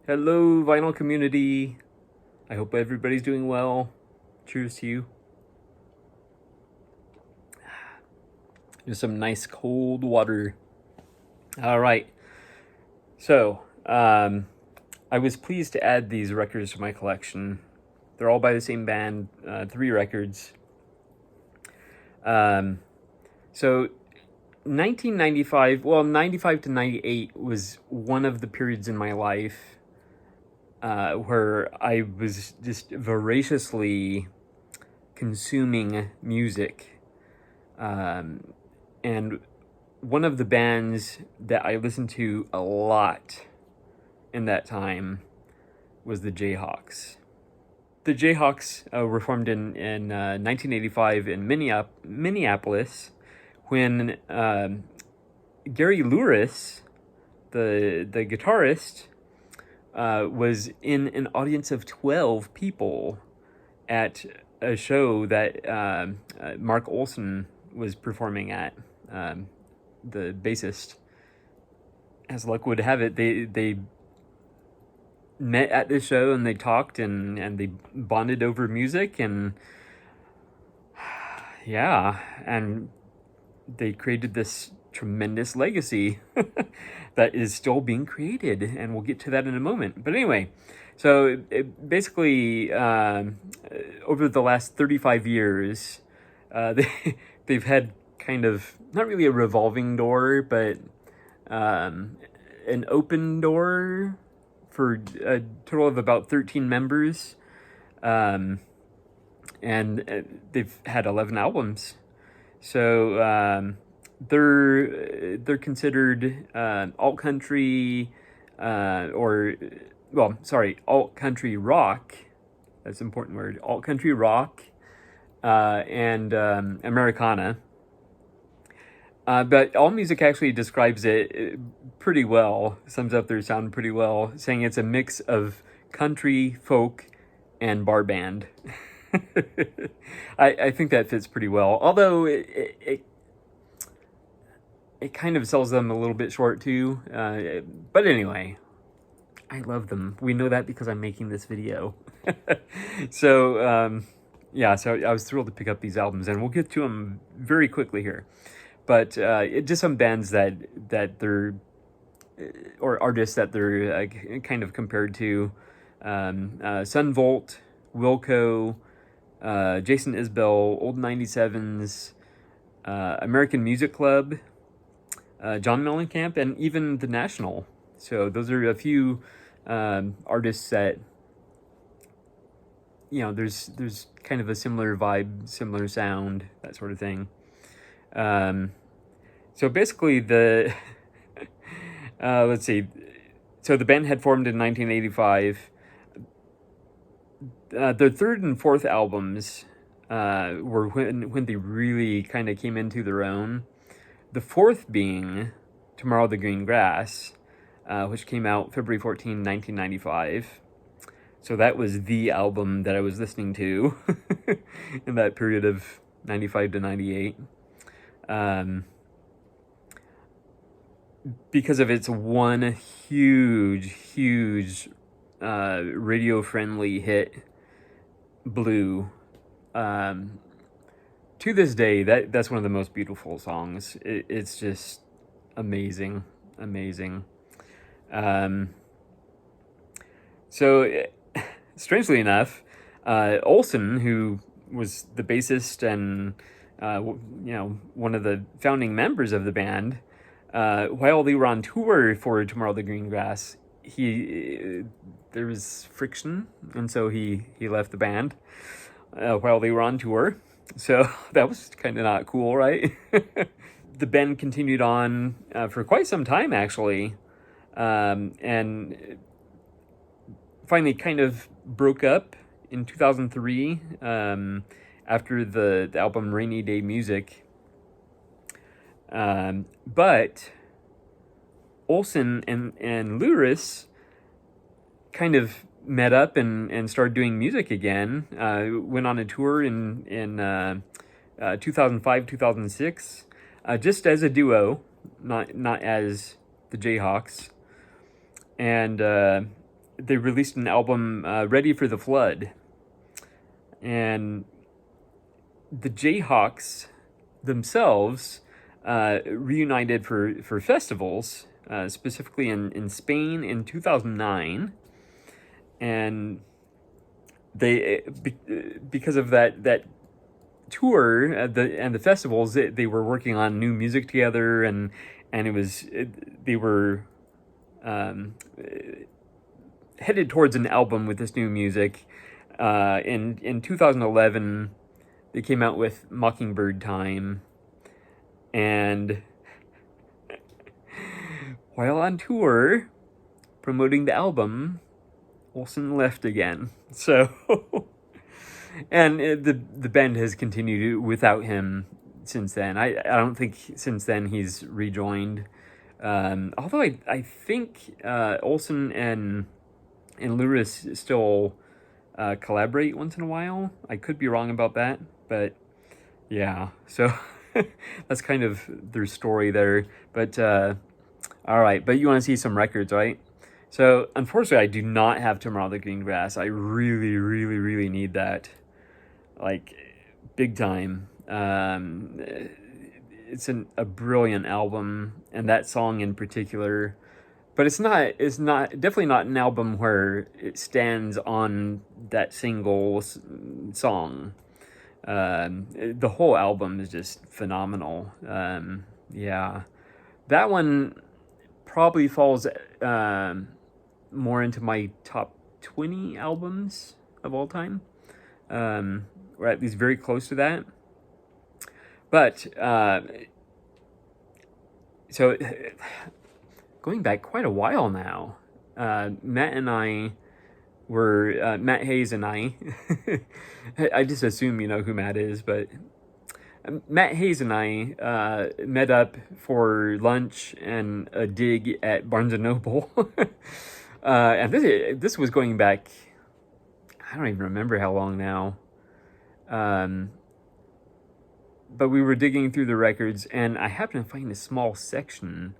Hello, vinyl community. I hope everybody's doing well. Cheers to you. Just some nice cold water. All right. So, I was pleased to add these records to my collection. They're all by the same band, 3 records. So 1995, well, 95 to 98 was one of the periods in my life where I was just voraciously consuming music. And one of the bands that I listened to a lot in that time was the Jayhawks. The Jayhawks were formed in 1985 in Minneapolis when Gary Lewis, the guitarist, was in an audience of 12 people at a show that Mark Olson was performing at. The bassist, as luck would have it, they met at this show and they talked and they bonded over music, and yeah, and they created this tremendous legacy that is still being created, and we'll get to that in a moment. But anyway, so basically, over the last 35 years, they've had kind of not really a revolving door, but an open door for a total of about 13 members. And they've had 11 albums. So they're considered alt country, alt country rock. That's an important word. Alt country rock and Americana. But AllMusic actually describes it pretty well, sums up their sound pretty well, saying it's a mix of country, folk, and bar band. I think that fits pretty well, although it kind of sells them a little bit short too. But anyway, I love them. We know that because I'm making this video. So so I was thrilled to pick up these albums, and we'll get to them very quickly here. But just some bands that they're, or artists that they're kind of compared to: Sun Volt, Wilco, Jason Isbell, Old 97s, American Music Club, John Mellencamp, and even The National. So those are a few artists that, there's kind of a similar vibe, similar sound, that sort of thing. So basically let's see. So the band had formed in 1985. Their third and fourth albums were when they really kind of came into their own. The fourth being Tomorrow the Green Grass, which came out February 14, 1995. So that was the album that I was listening to in that period of 95 to 98. Because of its one huge radio-friendly hit, Blue. To this day, that's one of the most beautiful songs. It's just amazing. So, strangely enough, Olson, who was the bassist and one of the founding members of the band, while they were on tour for Tomorrow the Green Grass, there was friction, and so he left the band while they were on tour. So that was kind of not cool, right? The band continued on for quite some time, actually, and finally kind of broke up in 2003 after the album Rainy Day Music. But Olson and Lewis kind of met up and started doing music again. Went on a tour in 2005, 2006, just as a duo, not as the Jayhawks. And they released an album, Ready for the Flood. And the Jayhawks themselves reunited for festivals, specifically in Spain in 2009. And they, because of that tour and the festivals, they were working on new music together, and they were headed towards an album with this new music. In 2011, they came out with Mockingbird Time, and while on tour promoting the album, Olsen left again. So, and the band has continued without him since then. I don't think since then he's rejoined. Although I think Olsen and Lewis still collaborate once in a while. I could be wrong about that, but yeah. So that's kind of their story there. But all right. But you want to see some records, right? So unfortunately, I do not have Tomorrow the Green Grass. I really, really, really need that, like, big time. It's a brilliant album, and that song in particular. But it's definitely not an album where it stands on that single song. The whole album is just phenomenal. Yeah, that one probably falls more into my top 20 albums of all time, or at least very close to that. But so going back quite a while now, Matt Hayes and I, I just assume you know who Matt is, but Matt Hayes and I met up for lunch and a dig at Barnes & Noble. And this was going back, I don't even remember how long now. But we were digging through the records, and I happened to find a small section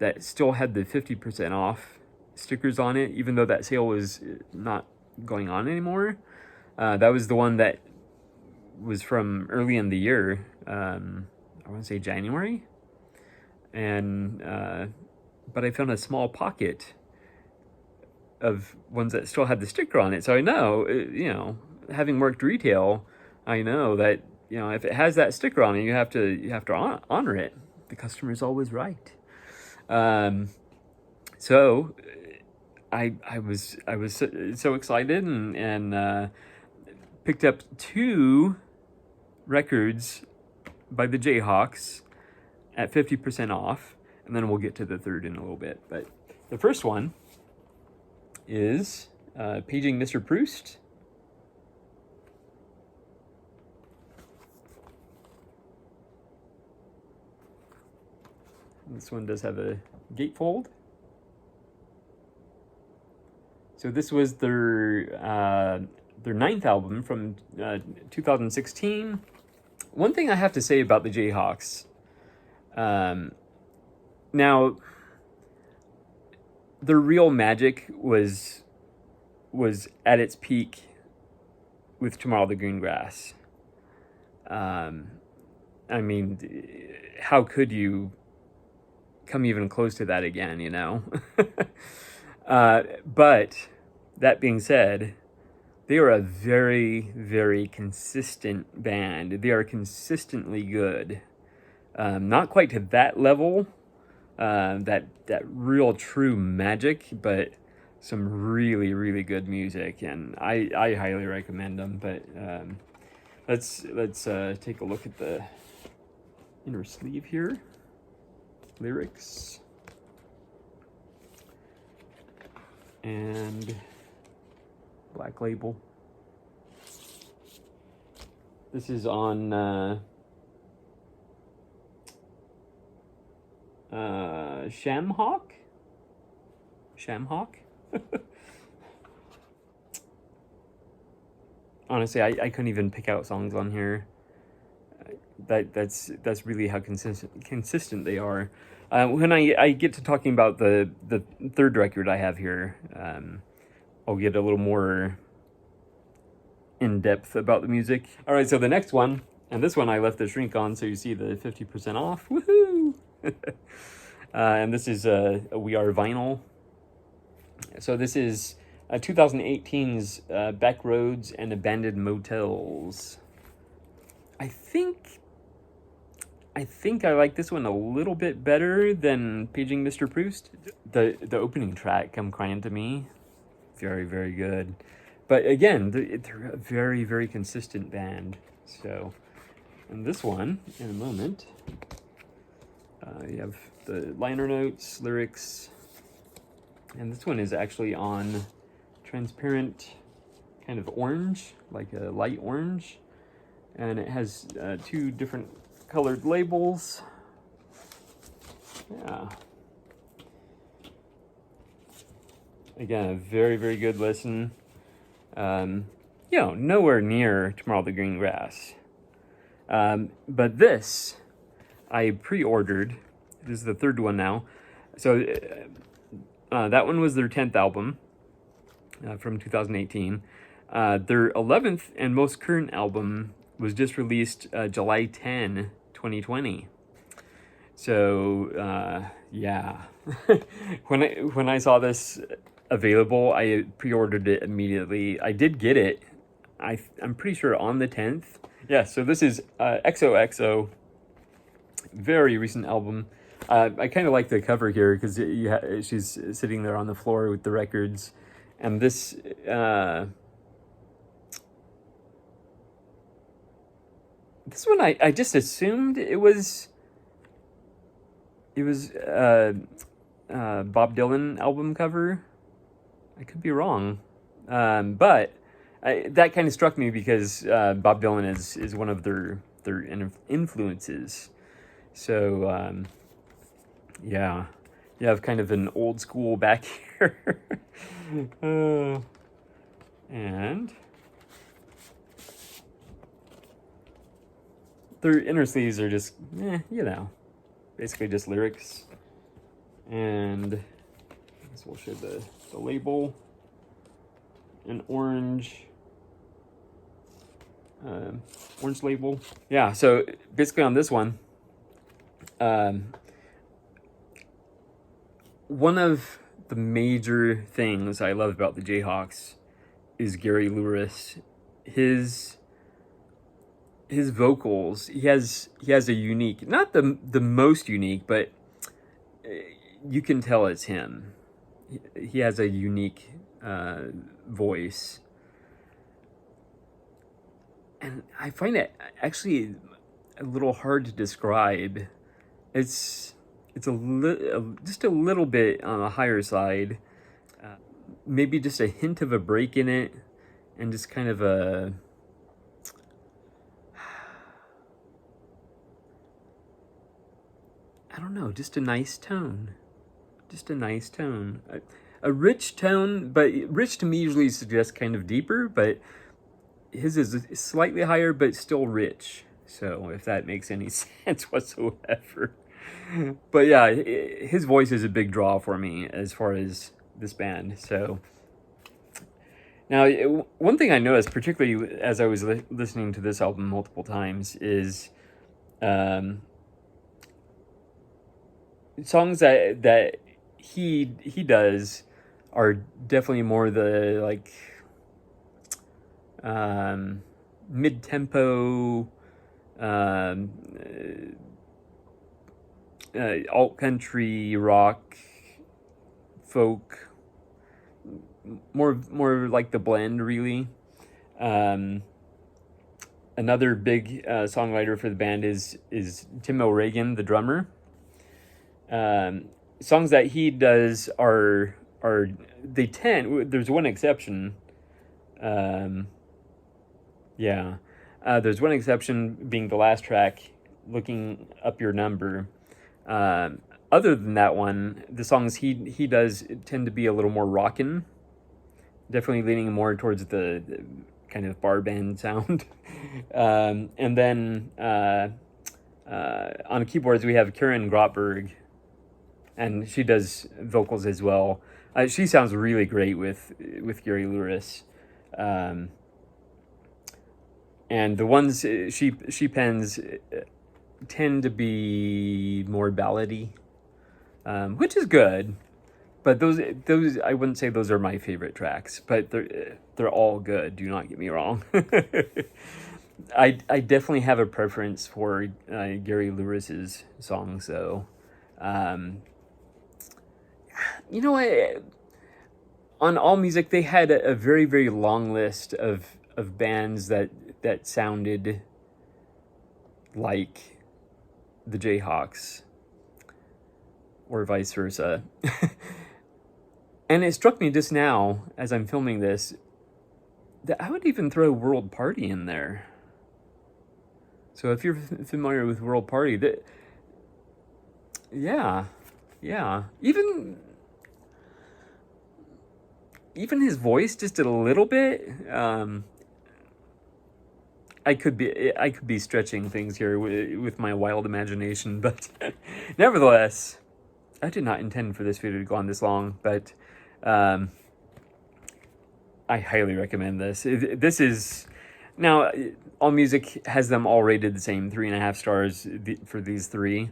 that still had the 50% off stickers on it, even though that sale was not going on anymore. That was the one that was from early in the year. I want to say January. And but I found a small pocket of ones that still had the sticker on it. So I know, having worked retail, I know that, if it has that sticker on it, you have to honor it. The customer is always right. So I was so excited and picked up 2 records by the Jayhawks at 50% off, and then we'll get to the third in a little bit. But the first one is Paging Mr. Proust. This one does have a gatefold. So this was their 9th album from 2016. One thing I have to say about the Jayhawks, now, their real magic was at its peak with Tomorrow the Green Grass. I mean, how could you come even close to that again, But that being said, they are a very, very consistent band. They are consistently good. Not quite to that level, that real true magic, but some really, really good music, and I highly recommend them. But let's take a look at the inner sleeve here. Lyrics and black label. This is on Shamhawk. Honestly, I couldn't even pick out songs on here. That's really how consistent they are. When I get to talking about the third record I have here, I'll get a little more in depth about the music. All right, so the next one, and this one I left the shrink on so you see the 50% off. Woohoo! And this is a We Are vinyl. So this is 2018's Back Roads and Abandoned Motels. I think I like this one a little bit better than Paging Mr. Proust. The opening track, Come Crying to Me, very, very good. But again, they're a very, very consistent band. So, and this one, in a moment, you have the liner notes, lyrics, and this one is actually on transparent kind of orange, like a light orange. And it has 2 different colored labels. Yeah. Again, a very, very good listen. Nowhere near Tomorrow the Green Grass. But this, I pre-ordered. This is the 3rd one now. So that one was their 10th album from 2018. Their 11th and most current album was just released July 10, 2020. So, yeah. when I saw this available, I pre-ordered it immediately. I did get it, I'm pretty sure on the 10th. Yeah, so this is Xoxo. Very recent album. I kind of like the cover here because she's sitting there on the floor with the records. And this... This one, I just assumed it was Bob Dylan album cover. I could be wrong, but that kind of struck me because Bob Dylan is one of their influences. So yeah, you have kind of an old school back here, and. Their inner sleeves are just, basically just lyrics. And I guess we'll show the label. An orange label. Yeah, so basically on this one, one of the major things I love about the Jayhawks is Gary Lewis. His vocals, he has a unique, not the most unique, but you can tell it's him. He has a unique voice, and I find it actually a little hard to describe. It's just a little bit on the higher side, maybe just a hint of a break in it, and just kind of a. I don't know, just a nice tone. A rich tone, but rich to me usually suggests kind of deeper, but his is slightly higher, but still rich. So if that makes any sense whatsoever. But yeah, his voice is a big draw for me as far as this band. So now, one thing I noticed, particularly as I was listening to this album multiple times, is songs that he does are definitely more the like mid-tempo alt country rock folk, more like the blend really. Another big songwriter for the band is Tim O'Regan, the drummer. Songs that he does are there's one exception. There's one exception being the last track, Looking Up Your Number. Other than that one, the songs he does tend to be a little more rockin', definitely leaning more towards the kind of bar band sound. And then on keyboards we have Karen Grotberg, and she does vocals as well. She sounds really great with Gary Lewis. And the ones she pens tend to be more ballady, which is good. But those I wouldn't say those are my favorite tracks, but they're all good. Do not get me wrong. I definitely have a preference for Gary Lewis's songs, though. You know what? On AllMusic, they had a very, very long list of bands that sounded like the Jayhawks, or vice versa. And it struck me just now, as I'm filming this, that I would even throw World Party in there. So if you're familiar with World Party, yeah. Even his voice, just a little bit. I could be stretching things here with my wild imagination, but nevertheless, I did not intend for this video to go on this long, but I highly recommend this. This is, now, AllMusic has them all rated the same, 3.5 stars for these three.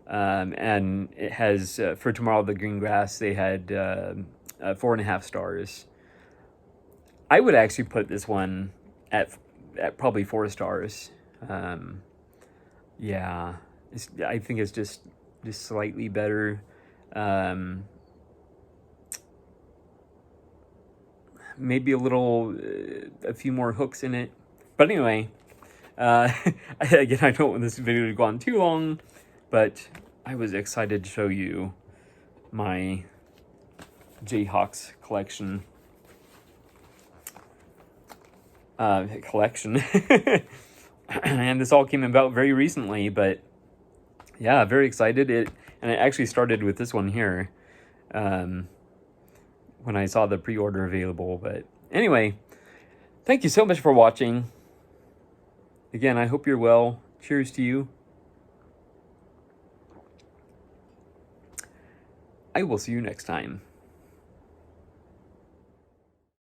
And it has, for Tomorrow the Green Grass, they had 4.5 stars. I would actually put this one at probably 4 stars. Yeah, I think it's just slightly better. Maybe a few more hooks in it. But anyway, again, I don't want this video to go on too long, but I was excited to show you my Jayhawks collection. And this all came about very recently, but yeah, very excited. And it actually started with this one here, when I saw the pre-order available. But anyway, thank you so much for watching. Again, I hope you're well. Cheers to you. I will see you next time.